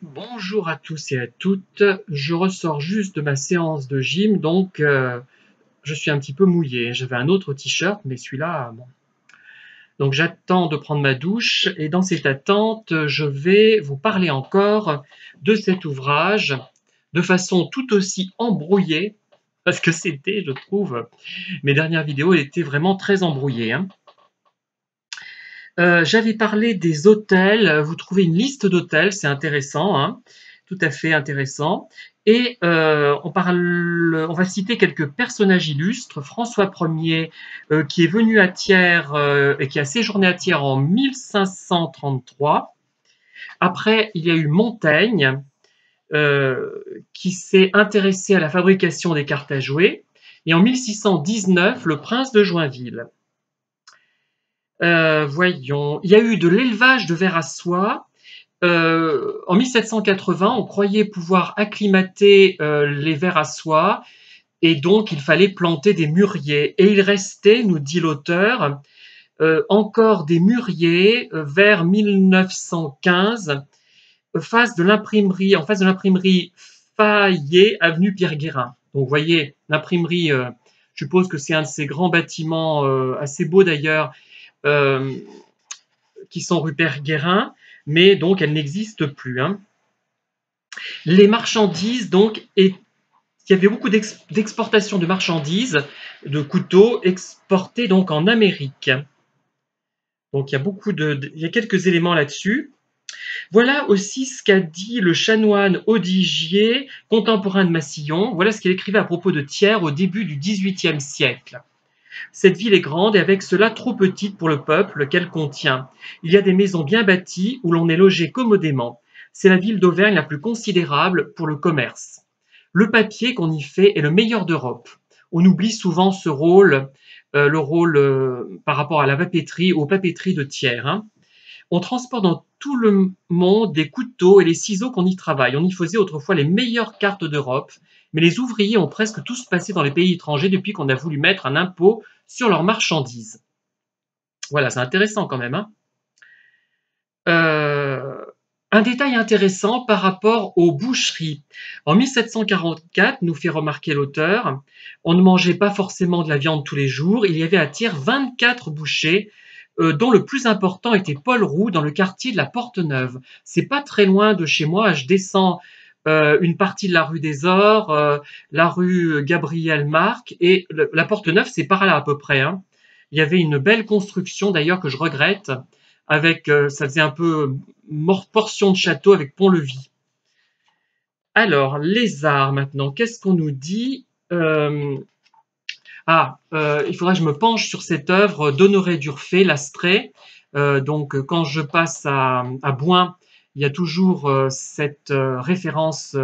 Bonjour à tous et à toutes, je ressors juste de ma séance de gym, donc je suis un petit peu mouillé. J'avais un autre t-shirt, mais celui-là, bon. Donc j'attends de prendre ma douche et dans cette attente, je vais vous parler encore de cet ouvrage de façon tout aussi embrouillée, parce que c'était, je trouve, mes dernières vidéos étaient vraiment très embrouillées, hein. J'avais parlé des hôtels, vous trouvez une liste d'hôtels, c'est intéressant, hein, tout à fait intéressant. Et on va citer quelques personnages illustres. François Ier, qui est venu à Thiers et qui a séjourné à Thiers en 1533. Après, il y a eu Montaigne, qui s'est intéressé à la fabrication des cartes à jouer. Et en 1619, le prince de Joinville. Voyons, il y a eu de l'élevage de vers à soie. En 1780, on croyait pouvoir acclimater les vers à soie et donc il fallait planter des mûriers. Et il restait, nous dit l'auteur, encore des mûriers vers 1915, en face de l'imprimerie Fayet, avenue Pierre-Guérin. Donc vous voyez, l'imprimerie, je suppose que c'est un de ces grands bâtiments assez beaux d'ailleurs, euh, qui sont rue Père-Guérin, mais donc elles n'existent plus, hein. Les marchandises, donc, et il y avait beaucoup d'exportation de marchandises, de couteaux exportés donc en Amérique. Donc il y a il y a quelques éléments là-dessus. Voilà aussi ce qu'a dit le chanoine Odigier, contemporain de Massillon. Voilà ce qu'il écrivait à propos de Thiers au début du XVIIIe siècle. Cette ville est grande et avec cela trop petite pour le peuple qu'elle contient. Il y a des maisons bien bâties où l'on est logé commodément. C'est la ville d'Auvergne la plus considérable pour le commerce. Le papier qu'on y fait est le meilleur d'Europe. On oublie souvent ce rôle, le rôle par rapport à la papeterie, aux papeteries de Thiers, hein. On transporte dans tout le monde des couteaux et les ciseaux qu'on y travaille. On y faisait autrefois les meilleures cartes d'Europe, mais les ouvriers ont presque tous passé dans les pays étrangers depuis qu'on a voulu mettre un impôt sur leurs marchandises. Voilà, c'est intéressant quand même, hein. Euh, un détail intéressant par rapport aux boucheries. En 1744, nous fait remarquer l'auteur, on ne mangeait pas forcément de la viande tous les jours. Il y avait à Thiers 24 bouchers, dont le plus important était Paul Roux dans le quartier de la Porte-Neuve. C'est pas très loin de chez moi. Je descends une partie de la rue des Ors, la rue Gabriel Marc et la Porte-Neuve, c'est par là à peu près, hein. Il y avait une belle construction d'ailleurs que je regrette, avec ça faisait un peu portion de château avec pont-levis. Alors les arts maintenant, qu'est-ce qu'on nous dit? Il faudrait que je me penche sur cette œuvre d'Honoré d'Urfé, l'Astrée. Donc, quand je passe à Bouin, il y a toujours cette référence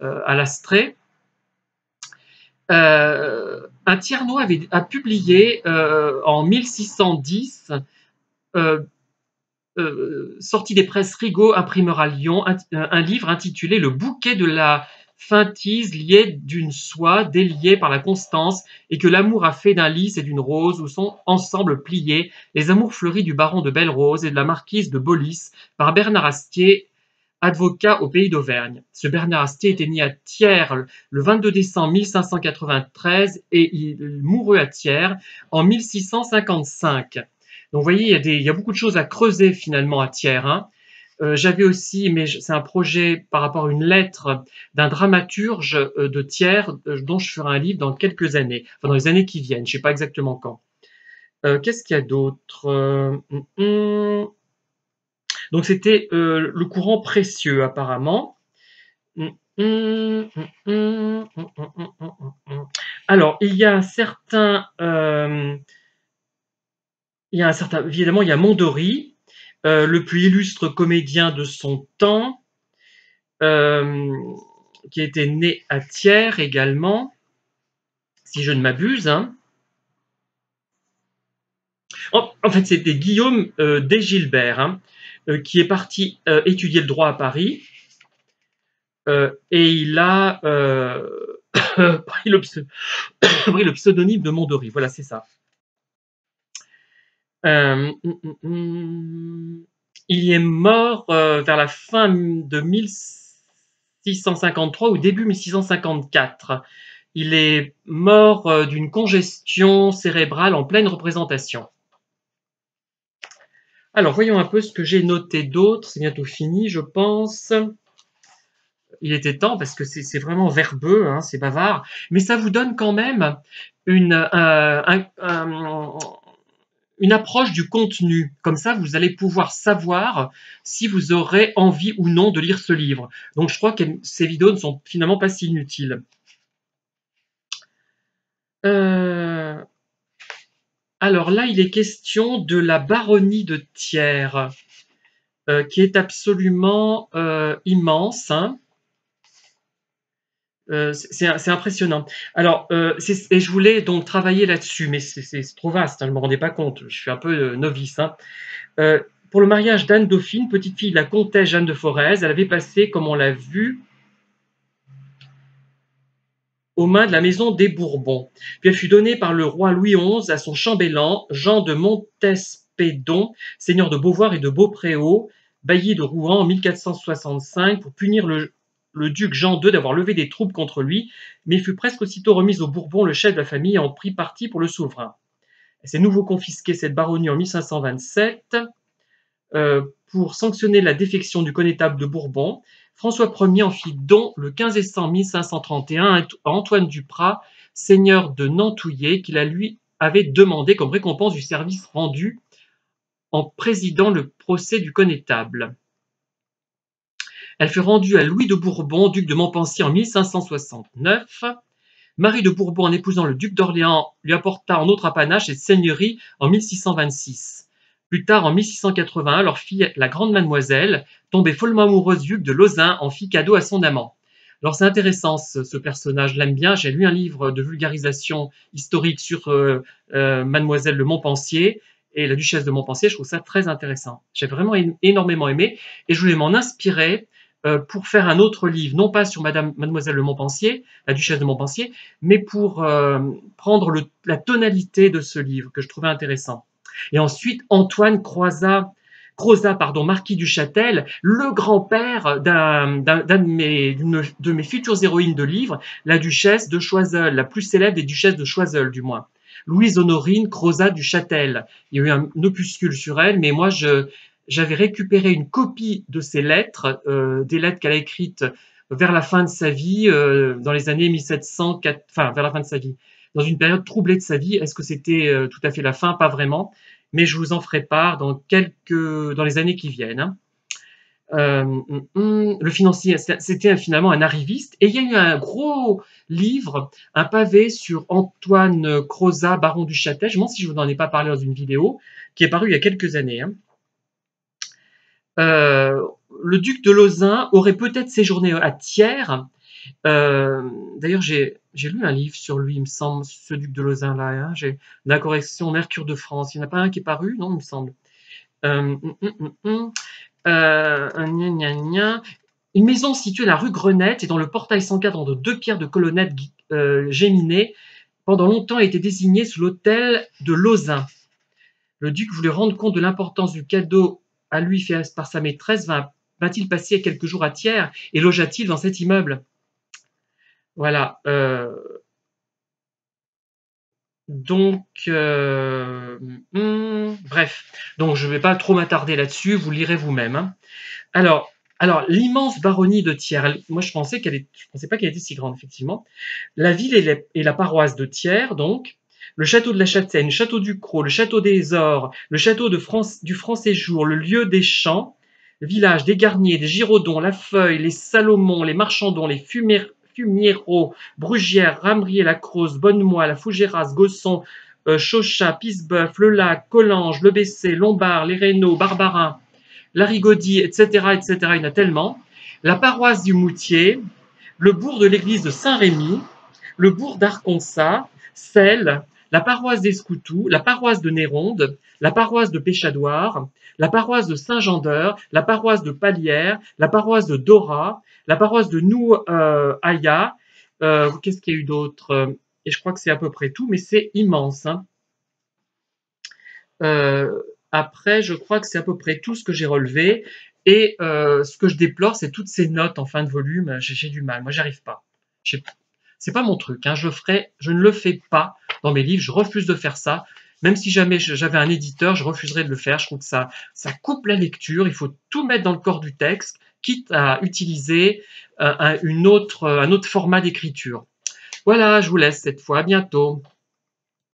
à l'Astrée. Un Tiernois a publié en 1610, sorti des presses Rigaud, imprimeur à Lyon, un livre intitulé Le bouquet de la feintise liée d'une soie déliée par la constance et que l'amour a fait d'un lys et d'une rose où sont ensemble pliés les amours fleuris du baron de Belle-Rose et de la marquise de Bolis par Bernard Astier, avocat au pays d'Auvergne. Ce Bernard Astier était né à Thiers le 22 décembre 1593 et il mourut à Thiers en 1655. Donc vous voyez, il y a beaucoup de choses à creuser finalement à Thiers, hein. J'avais aussi, mais c'est un projet par rapport à une lettre d'un dramaturge de Thiers, dont je ferai un livre dans quelques années, enfin dans les années qui viennent, je ne sais pas exactement quand. Qu'est-ce qu'il y a d'autre? Donc c'était le courant précieux apparemment. Alors, évidemment, il y a Mondori, le plus illustre comédien de son temps, euh, qui était né à Thiers également, si je ne m'abuse, hein. En fait, c'était Guillaume Desgilbert, hein, qui est parti étudier le droit à Paris, et il a pris le pseudonyme de Mondori. Voilà, c'est ça. Euh, hum, hum, hum. Il est mort vers la fin de 1653 ou début 1654. Il est mort d'une congestion cérébrale en pleine représentation. Alors, voyons un peu ce que j'ai noté d'autre. C'est bientôt fini, je pense. Il était temps parce que c'est vraiment verbeux, hein, c'est bavard. Mais ça vous donne quand même une approche du contenu. Comme ça, vous allez pouvoir savoir si vous aurez envie ou non de lire ce livre. Donc, je crois que ces vidéos ne sont finalement pas si inutiles. Alors là, il est question de la baronnie de Thiers, qui est absolument immense. Hein. C'est impressionnant. Alors, et je voulais donc travailler là-dessus, mais c'est trop vaste, hein, je ne me rendais pas compte. Je suis un peu novice. Hein. Pour le mariage d'Anne Dauphine, petite fille de la comtesse Jeanne de Forez, elle avait passé, comme on l'a vu, aux mains de la maison des Bourbons. Puis elle fut donnée par le roi Louis XI à son chambellan, Jean de Montespadon, seigneur de Beauvoir et de Beaupréau, bailli de Rouen en 1465, pour punir le duc Jean II d'avoir levé des troupes contre lui, mais il fut presque aussitôt remise aux Bourbons, le chef de la famille, en prit parti pour le souverain. Elle s'est nouveau confisquée cette baronnie en 1527 pour sanctionner la défection du connétable de Bourbon. François Ier en fit don le 15 décembre 1531 à Antoine Duprat, seigneur de Nantouillet, qu'il lui avait demandé comme récompense du service rendu en présidant le procès du connétable. Elle fut rendue à Louis de Bourbon, duc de Montpensier en 1569. Marie de Bourbon, en épousant le duc d'Orléans, lui apporta en autre apanage cette seigneurie en 1626. Plus tard, en 1681, leur fille, la grande mademoiselle, tombée follement amoureuse du duc de Lauzun, en fit cadeau à son amant. Alors c'est intéressant ce personnage, je l'aime bien. J'ai lu un livre de vulgarisation historique sur mademoiselle de Montpensier et la duchesse de Montpensier. Je trouve ça très intéressant. J'ai vraiment énormément aimé et je voulais m'en inspirer pour faire un autre livre, non pas sur mademoiselle de Montpensier, la duchesse de Montpensier, mais pour prendre la tonalité de ce livre que je trouvais intéressant. Et ensuite, Antoine Crozat, marquis du Châtel, le grand-père d'une de mes futures héroïnes de livre, la duchesse de Choiseul, la plus célèbre des duchesses de Choiseul, du moins. Louise Honorine Crozat du Châtel. Il y a eu un opuscule sur elle, mais moi, j'avais récupéré une copie de ses lettres, des lettres qu'elle a écrites vers la fin de sa vie, dans les années 1704, enfin, vers la fin de sa vie, dans une période troublée de sa vie. Est-ce que c'était tout à fait la fin? Pas vraiment. Mais je vous en ferai part dans les années qui viennent. Hein. Le financier, c'était finalement un arriviste. Et il y a eu un gros livre, un pavé sur Antoine Crozat, baron du Châtel. Je me demande si je vous en ai pas parlé dans une vidéo, qui est parue il y a quelques années. Hein. Le duc de Lauzun aurait peut-être séjourné à Thiers. D'ailleurs, j'ai lu un livre sur lui, il me semble, ce duc de Lauzun-là. Hein. J'ai la correction Mercure de France. Il n'y en a pas un qui est paru, non, il me semble. Une maison située à la rue Grenette et dont le portail s'encadre de 2 pierres de colonnettes géminées, pendant longtemps a été désignée sous l'hôtel de Lauzun. Le duc voulut rendre compte de l'importance du cadeau à lui fait par sa maîtresse. Va-t-il passer quelques jours à Thiers et logea-t-il dans cet immeuble? Voilà. Donc, bref. Donc, je ne vais pas trop m'attarder là-dessus. Vous lirez vous-même. Hein. Alors, l'immense baronnie de Thiers. Moi, je pensais pas qu'elle était si grande, effectivement. La ville et la paroisse de Thiers, donc. Le château de la Châtaigne, le château du Crau, le château des Ors, le château du Franc-Séjour, le lieu des champs, le village des Garniers, des Giraudons, la Feuille, les Salomon, les Marchandons, les Fumiereaux, Brugières, Ramrier, la Croze, Bonnemois, la Fougéras, Gosson, Chauchat, Pisbeuf, Le Lac, Collange, Le Bessay, Lombard, les Reynaud, Barbarin, Larigaudy, etc., etc., il y en a tellement. La paroisse du Moutier, le bourg de l'église de Saint-Rémy, le bourg d'Arconsa, Celles, la paroisse d'Escoutou, la paroisse de Néronde, la paroisse de Péchadoire, la paroisse de Saint-Jean-d'Eur, la paroisse de Palière, la paroisse de Dora, la paroisse de Nouaya. Qu'est-ce qu'il y a eu d'autre? Et je crois que c'est à peu près tout, mais c'est immense. Hein. Après, je crois que c'est à peu près tout ce que j'ai relevé. Et ce que je déplore, c'est toutes ces notes en fin de volume. J'ai du mal. Moi, j'arrive pas. C'est pas mon truc. Hein. Je ne le fais pas dans mes livres. Je refuse de faire ça. Même si jamais j'avais un éditeur, je refuserais de le faire. Je trouve que ça coupe la lecture. Il faut tout mettre dans le corps du texte, quitte à utiliser un autre format d'écriture. Voilà, je vous laisse cette fois. À bientôt.